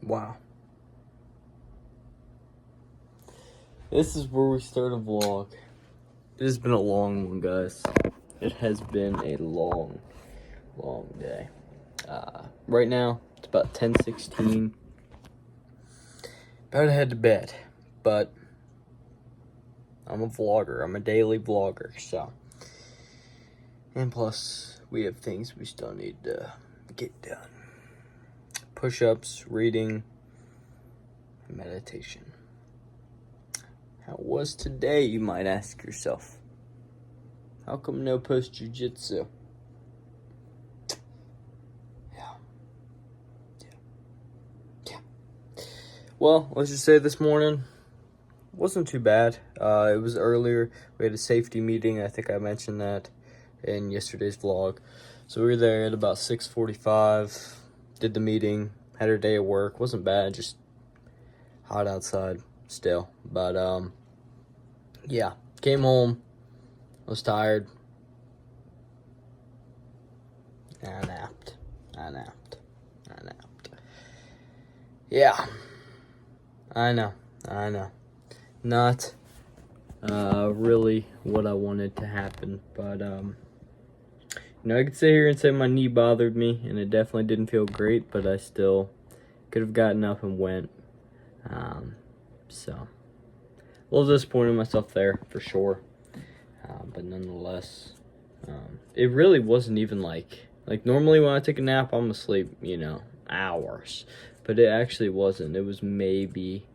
Wow. This is where we start a vlog. It has been a long one, guys. It has been a long day. Right now, it's about 10:16. About to head to bed, but I'm a vlogger. I'm a daily vlogger, so. And plus, we have things we still need to get done. Push-ups, reading, meditation. How was today, you might ask yourself? How come no post-jujitsu? Yeah. Well, let's just say this morning wasn't too bad. It was earlier. We had a safety meeting. I think I mentioned that in yesterday's vlog. So we were there at about 6:45. Did the meeting. Had our day at work. Wasn't bad. Just hot outside still. But yeah. Came home. Was tired. I napped. Yeah. I know. Not really what I wanted to happen, but I could sit here and say my knee bothered me, and it definitely didn't feel great, but I still could have gotten up and went. So a little disappointed in myself there for sure, but nonetheless, it really wasn't even like normally when I take a nap, I'm asleep, hours, but it actually wasn't. It was maybe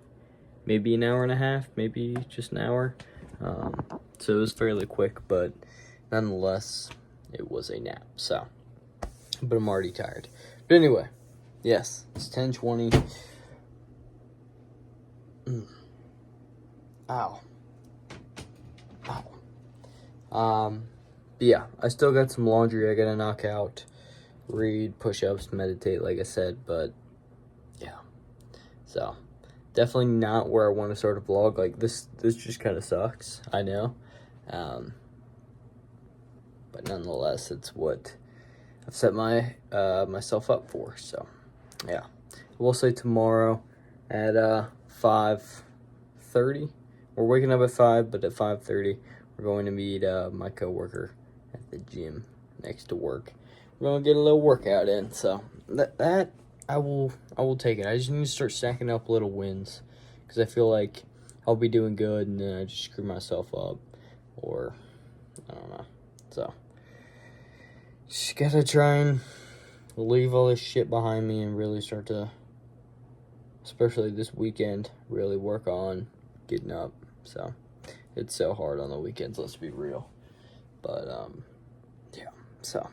an hour and a half, maybe just an hour. So it was fairly quick, but nonetheless, it was a nap. So, but I'm already tired. But anyway, yes, it's 10:20. Ow. But yeah, I still got some laundry I gotta knock out, read, push-ups, meditate, like I said, but yeah. So, definitely not where I want to start a vlog. Like, this just kind of sucks, I know. But nonetheless, it's what I've set myself up for, so, yeah. I will say tomorrow at 5:30, we're waking up at 5, but at 5:30, we're going to meet my coworker at the gym next to work. We're going to get a little workout in, so that I will take it. I just need to start stacking up little wins, because I feel like I'll be doing good and then I just screw myself up, or I don't know. So just gotta try and leave all this shit behind me and really start to, especially this weekend, really work on getting up. So it's so hard on the weekends, let's be real. But yeah, so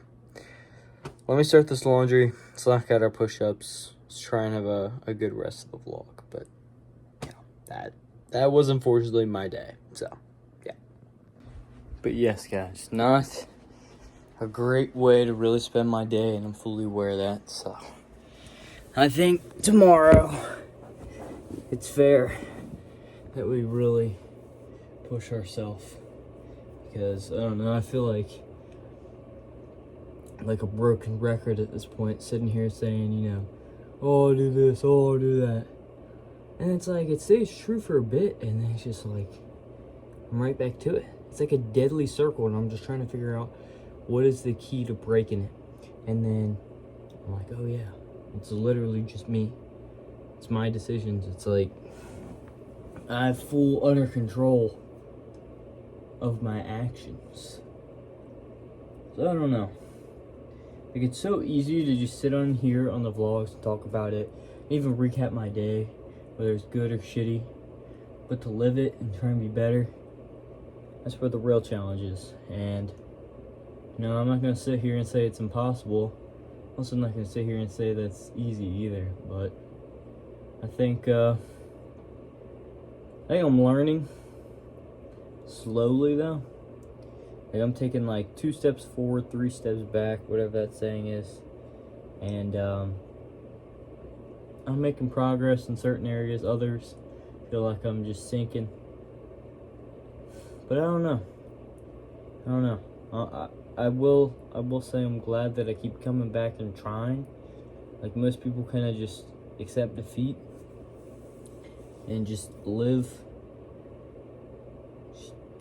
let me start this laundry, let's knock out our push-ups, let's try and have a good rest of the vlog. But yeah, that was unfortunately my day, so yeah. But yes, guys, not a great way to really spend my day, and I'm fully aware of that. So I think tomorrow it's fair that we really push ourselves, because I don't know, I feel like a broken record at this point, sitting here saying, oh, I'll do this, oh, I'll do that. And it's like, it stays true for a bit, and then it's just like, I'm right back to it. It's like a deadly circle, and I'm just trying to figure out what is the key to breaking it. And then I'm like, oh yeah, it's literally just me. It's my decisions. It's like, I have full utter control of my actions. So I don't know. Like, it's so easy to just sit on here on the vlogs and talk about it, even recap my day, whether it's good or shitty. But to live it and try and be better, that's where the real challenge is. And I'm not going to sit here and say it's impossible. I'm also not going to sit here and say that's easy either. But I think I'm learning slowly, though. Like, I'm taking like 2 steps forward, 3 steps back, whatever that saying is. And I'm making progress in certain areas. Others feel like I'm just sinking. But I don't know. I will say I'm glad that I keep coming back and trying. Like, most people kind of just accept defeat and just live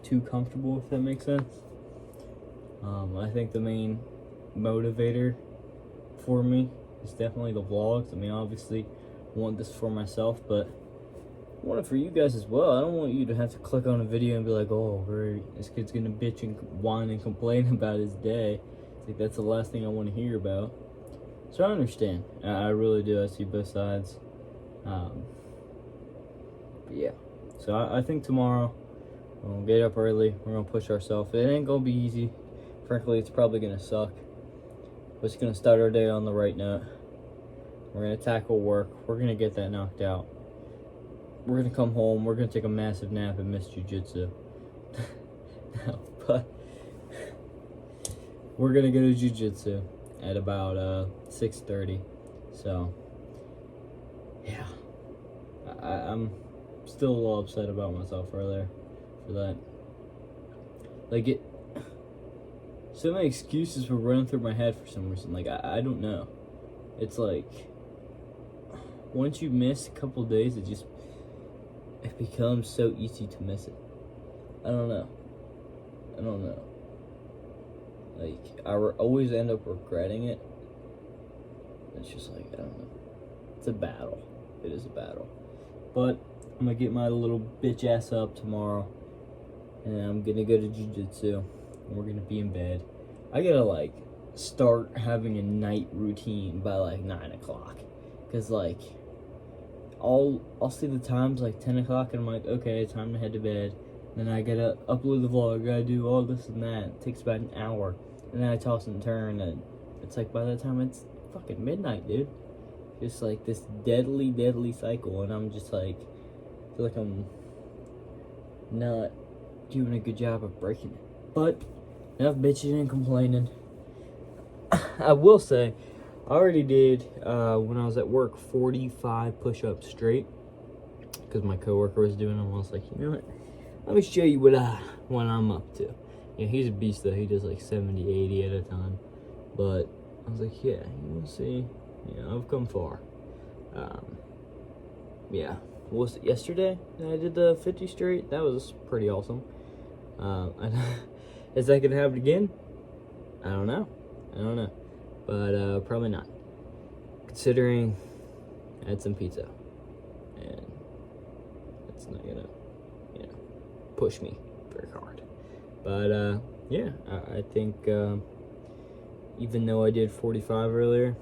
too comfortable, if that makes sense. I think the main motivator for me is definitely the vlogs. I mean, obviously I want this for myself, but I want it for you guys as well. I don't want you to have to click on a video and be like, oh great, this kid's gonna bitch and whine and complain about his day. It's like, that's the last thing I want to hear about. So I understand. I really do. I see both sides. But yeah. So I think tomorrow we'll get up early. We're gonna push ourselves. It ain't gonna be easy. Frankly, it's probably gonna suck. But it's gonna start our day on the right note. We're gonna tackle work. We're gonna get that knocked out. We're gonna come home. We're gonna take a massive nap and miss jiu-jitsu. No, but we're gonna go to jiu-jitsu at about 6:30. So yeah, I'm still a little upset about myself earlier for that. Like, so many excuses were running through my head for some reason. Like, I don't know. It's like, once you miss a couple days, it becomes so easy to miss it. I don't know. Like, I always end up regretting it. It's just like, I don't know. It's a battle. It is a battle. But I'm gonna get my little bitch ass up tomorrow, and I'm gonna go to jiu-jitsu, and we're gonna be in bed. I gotta, like, start having a night routine by, like, 9 o'clock. Because, like, I'll see the times, like, 10 o'clock, and I'm like, okay, time to head to bed. Then I gotta upload the vlog, I gotta do all this and that. It takes about an hour. And then I toss and turn, and it's like, by the time it's fucking midnight, dude. Just like this deadly cycle, and I'm just like, I feel like I'm not doing a good job of breaking it. But enough bitching and complaining. I will say, I already did, when I was at work, 45 push-ups straight, because my coworker was doing them. I was like, you know what, let me show you what I'm up to. Yeah, he's a beast though. He does like 70, 80 at a time. But I was like, yeah, you'll see. Yeah, I've come far. Yeah. Was it yesterday that I did the 50 straight? That was pretty awesome. Is that gonna happen again? I don't know. But probably not. Considering I had some pizza, and it's not gonna, push me very hard. But yeah, I think even though I did 45 earlier,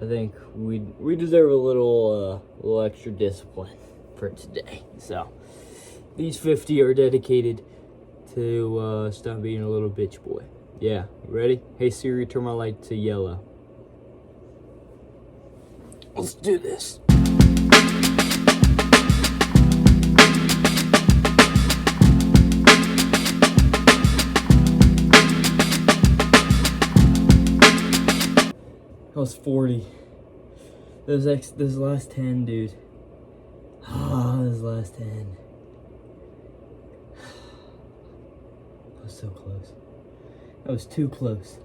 I think we deserve a little extra discipline for today. So these 50 are dedicated to stop being a little bitch boy. Yeah, ready? Hey Siri, turn my light to yellow. Let's do this. That was 40. Those last 10, dude. Those last 10. That was so close. That was too close.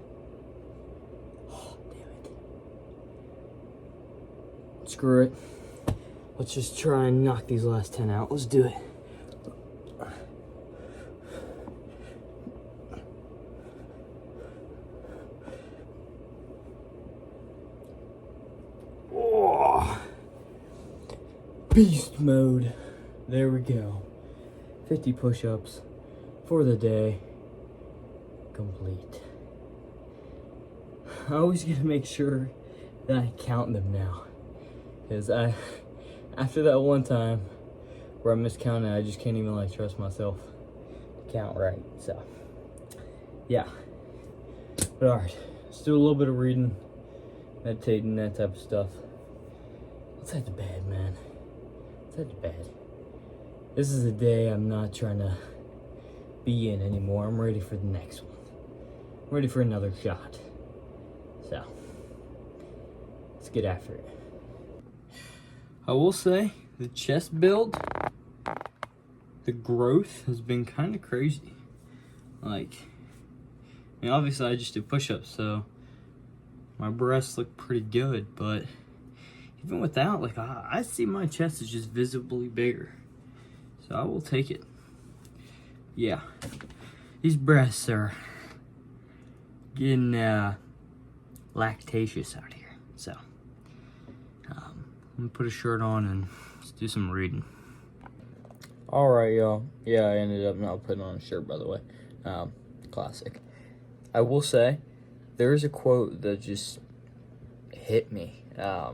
Oh, damn it. Screw it. Let's just try and knock these last 10 out. Let's do it. Oh. Beast mode. There we go. 50 push-ups for the day. Complete. I always gotta make sure that I count them now, because after that one time where I miscounted, I just can't even like trust myself to count right. So yeah, but all right, let's do a little bit of reading, meditating, that type of stuff. Let's head to bed, man. Let's head to bed. This is a day I'm not trying to be in anymore. I'm ready for the next one. I'm ready for another shot. So, let's get after it. I will say, the chest build, the growth has been kind of crazy. Like, I mean, obviously I just do push-ups, so my breasts look pretty good, but even without, like, I see my chest is just visibly bigger. So I will take it. Yeah. These breasts are getting lactatious out here. So I'm gonna put a shirt on and let's do some reading. Alright, y'all. Yeah, I ended up not putting on a shirt, by the way. Classic. I will say, there is a quote that just hit me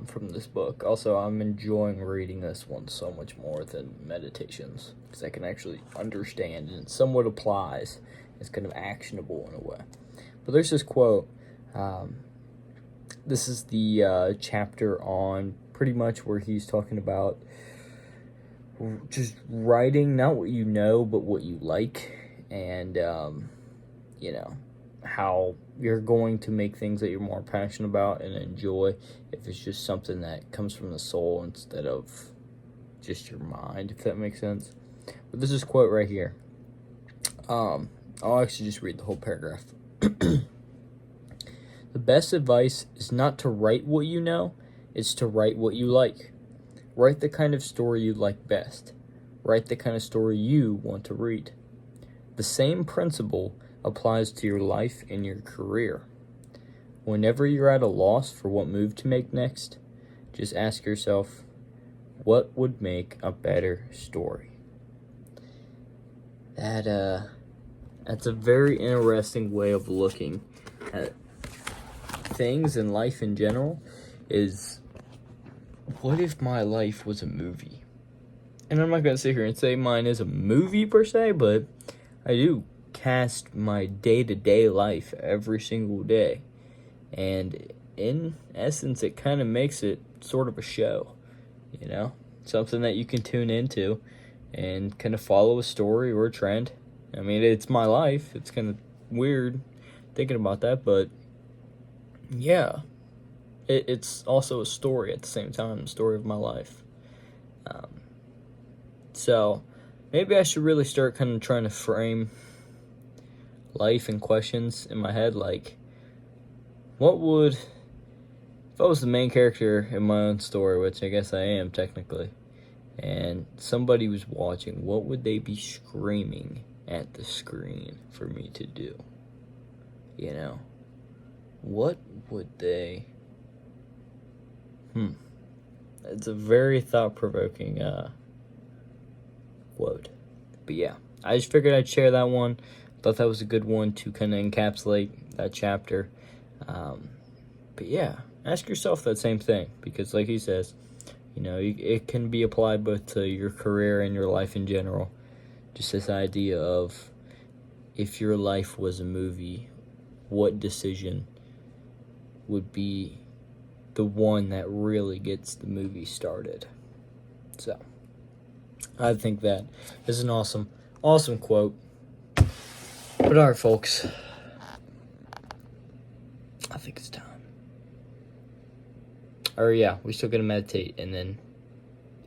from this book. Also, I'm enjoying reading this one so much more than Meditations, because I can actually understand and it somewhat applies. It's kind of actionable in a way. But there's this quote. This is the chapter on pretty much where he's talking about just writing not what you know, but what you like. And, you know, how you're going to make things that you're more passionate about and enjoy if it's just something that comes from the soul instead of just your mind, if that makes sense. But this is a quote right here. I'll actually just read the whole paragraph. The best advice is not to write what you know, it's to write what you like. Write the kind of story you like best. Write the kind of story you want to read. The same principle applies to your life and your career. Whenever you're at a loss for what move to make next, just ask yourself, what would make a better story? That's a very interesting way of looking at things in life in general. Is, what if my life was a movie? And I'm not going to sit here and say mine is a movie per se, but I do cast my day-to-day life every single day. And in essence, it kind of makes it sort of a show, you know? Something that you can tune into and kind of follow a story or a trend. I mean, it's my life. It's kind of weird thinking about that, but yeah. It's also a story at the same time, the story of my life. So maybe I should really start kind of trying to frame life and questions in my head, like, what would, if I was the main character in my own story, which I guess I am technically, and somebody was watching, what would they be screaming at the screen for me to do? You know? What would they... It's a very thought-provoking quote. But yeah, I just figured I'd share that one. Thought that was a good one to kind of encapsulate that chapter. But yeah, ask yourself that same thing, because like he says, you know, it can be applied both to your career and your life in general. Just this idea of, if your life was a movie, what decision would be the one that really gets the movie started? So I think that is an awesome quote. But alright, folks, I think it's time. Or yeah, we still gotta meditate and then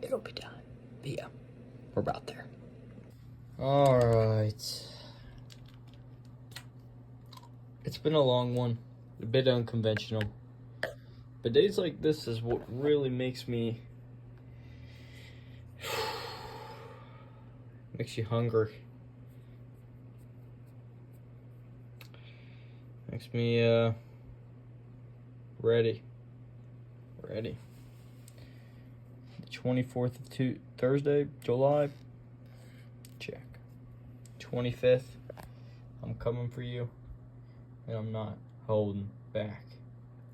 it'll be time. But yeah, we're about there. Alright. It's been a long one, a bit unconventional. But days like this is what really makes me... makes you hungry. Makes me, ready. The 24th of Thursday, July. Check. 25th. I'm coming for you. And I'm not holding back.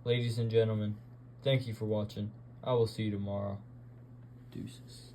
Ladies and gentlemen, thank you for watching. I will see you tomorrow. Deuces.